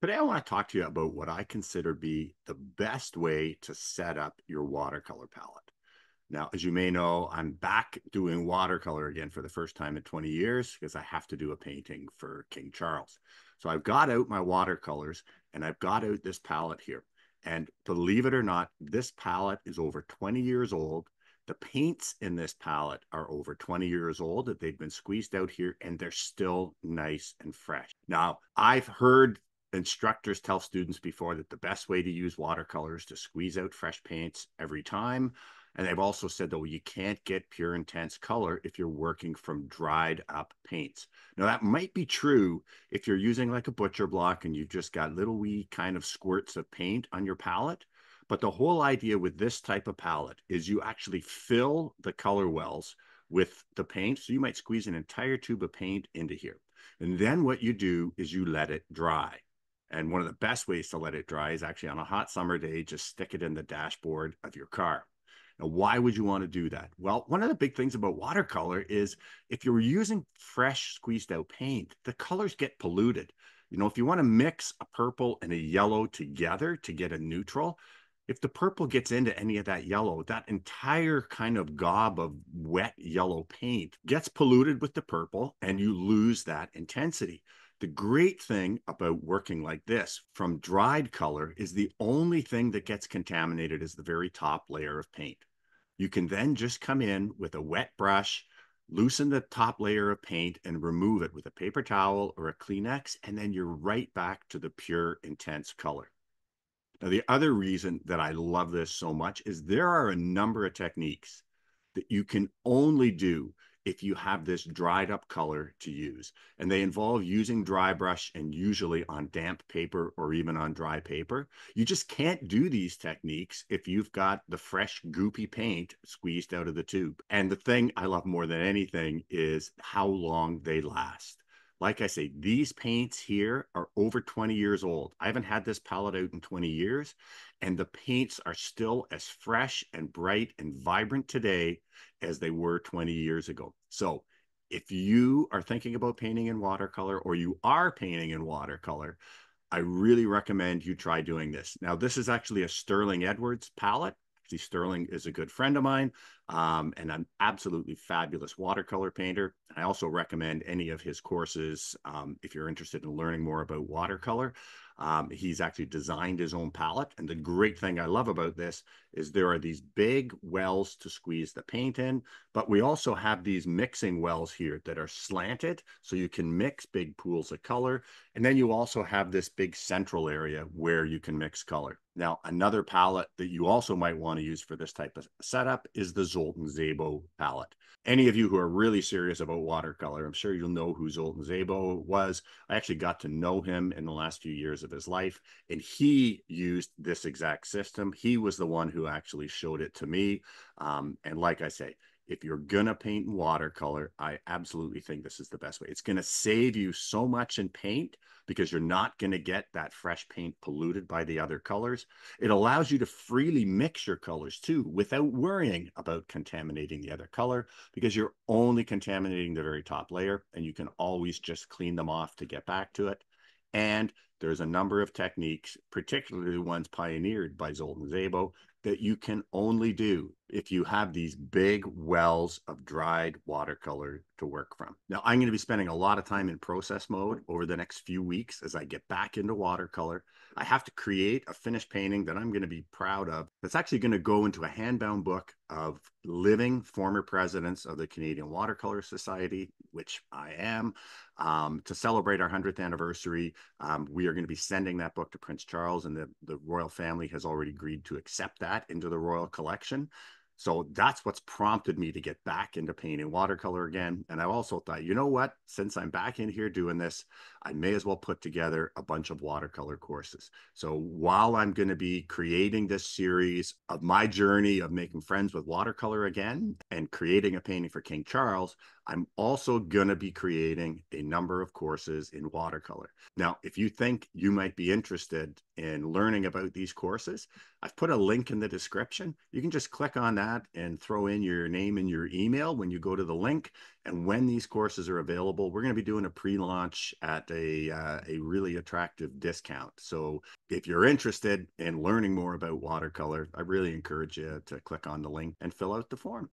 Today, I want to talk to you about what I consider be the best way to set up your watercolor palette. Now, as you may know, I'm back doing watercolor again for the first time in 20 years because I have to do a painting for King Charles. So I've got out my watercolors and I've got out this palette here. And believe it or not, this palette is over 20 years old. The paints in this palette are over 20 years old, that they've been squeezed out here and they're still nice and fresh. Now, I've heard instructors tell students before that the best way to use watercolor is to squeeze out fresh paints every time. And they've also said that, well, you can't get pure intense color if you're working from dried up paints. Now, that might be true if you're using like a butcher block and you've just got little wee kind of squirts of paint on your palette. But the whole idea with this type of palette is you actually fill the color wells with the paint. So you might squeeze an entire tube of paint into here. And then what you do is you let it dry. And one of the best ways to let it dry is actually on a hot summer day, just stick it in the dashboard of your car. Now, why would you want to do that? Well, one of the big things about watercolor is if you're using fresh squeezed out paint, the colors get polluted. You know, if you want to mix a purple and a yellow together to get a neutral, if the purple gets into any of that yellow, that entire kind of gob of wet yellow paint gets polluted with the purple and you lose that intensity. The great thing about working like this from dried color is the only thing that gets contaminated is the very top layer of paint. You can then just come in with a wet brush, loosen the top layer of paint and remove it with a paper towel or a Kleenex, and then you're right back to the pure intense color. Now, the other reason that I love this so much is there are a number of techniques that you can only do if you have this dried up color to use. And they involve using dry brush and usually on damp paper or even on dry paper. You just can't do these techniques if you've got the fresh goopy paint squeezed out of the tube. And the thing I love more than anything is how long they last. Like I say, these paints here are over 20 years old. I haven't had this palette out in 20 years, and the paints are still as fresh and bright and vibrant today as they were 20 years ago. So if you are thinking about painting in watercolor or you are painting in watercolor, I really recommend you try doing this. Now, this is actually a Sterling Edwards palette. Actually, Sterling is a good friend of mine and an absolutely fabulous watercolor painter. I also recommend any of his courses if you're interested in learning more about watercolor. He's actually designed his own palette. And the great thing I love about this is there are these big wells to squeeze the paint in, but we also have these mixing wells here that are slanted so you can mix big pools of color. And then you also have this big central area where you can mix color. Now, another palette that you also might want to use for this type of setup is the Zolan Zabo palette. Any of you who are really serious about watercolor, I'm sure you'll know who Zolan Zabo was. I actually got to know him in the last few years of his life, and he used this exact system. He was the one who actually showed it to me. And like I say, if you're going to paint in watercolor, I absolutely think this is the best way. It's going to save you so much in paint because you're not going to get that fresh paint polluted by the other colors. It allows you to freely mix your colors too without worrying about contaminating the other color because you're only contaminating the very top layer and you can always just clean them off to get back to it. And there's a number of techniques, particularly ones pioneered by Zolan Zabo, that you can only do if you have these big wells of dried watercolor to work from. Now, I'm going to be spending a lot of time in process mode over the next few weeks as I get back into watercolor. I have to create a finished painting that I'm going to be proud of. That's actually going to go into a handbound book of living former presidents of the Canadian Watercolor Society, which I am. To celebrate our 100th anniversary, we are going to be sending that book to Prince Charles, and the royal family has already agreed to accept that into the royal collection. So that's what's prompted me to get back into painting watercolor again. And I also thought, you know what? Since I'm back in here doing this, I may as well put together a bunch of watercolor courses. So while I'm going to be creating this series of my journey of making friends with watercolor again and creating a painting for King Charles, I'm also going to be creating a number of courses in watercolor. Now, if you think you might be interested in learning about these courses, I've put a link in the description. You can just click on that and throw in your name and your email when you go to the link. And when these courses are available, we're going to be doing a pre-launch at a really attractive discount. So if you're interested in learning more about watercolor, I really encourage you to click on the link and fill out the form.